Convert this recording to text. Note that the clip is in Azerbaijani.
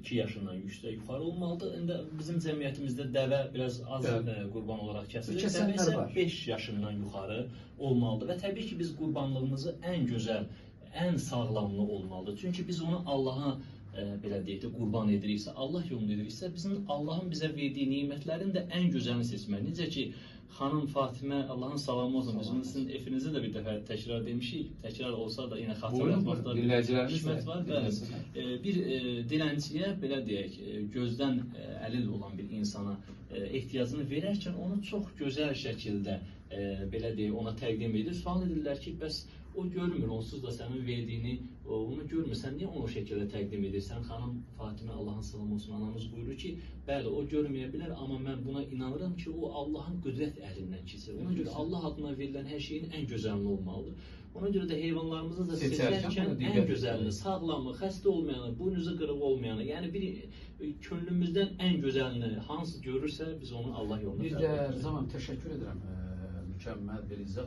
2 yaşından yuxarı olmalıdır. İndi bizim cəmiyyətimizdə dəvə biraz az qurban olaraq kəsilir. Dəvə isə 5 yaşından yuxarı olmalıdır və təbii ki, biz qurbanlığımızı ən gözəl, ən sağlamlı olmalıdır. Çünki biz onu Allaha belə deyək də qurban ediriksə, Allah yolunda ediriksə, bizim Allahın bizə verdiyi nemətlərin də ən gözəlini seçməliyik. Necə ki, xanım Fatimə, Allahın salamı olsun, biz bunu sizin efinizdə də bir dəfə təkrar demişik, təkrar olsa da yenə xatırlatmaqda hikmət var. Bir dilənçiyə, belə deyək, gözdən əlil olan bir insana ehtiyacını verərkən onu çox gözəl şəkildə, belə deyək, ona təqdim edir. Sual edirlər ki, bəs o görmür, onsuz da sənin verdiyini, onu görmürsən, niyə onu o şəkildə təqdim edirsən? Xanım Fatimə, Allahın salamı olsun, anamız buyurur ki, bəli, o görməyə bilər, amma mən buna inanıram ki, o Allahın qüdrət əlindən keçir. Ona görə Allah adına verilən hər şeyin ən gözəlini olmalıdır. Ona görə də heyvanlarımızı da seçərkən ən gözəlini, sağlamı, xəstə olmayanı, buynuzu qırıq olmayanı, yəni bir könlümüzdən ən gözəlini hansı görürsə, biz onu Allah yolunda Bir də zaman təşəkkür edirəm, mükəmməl bir izah.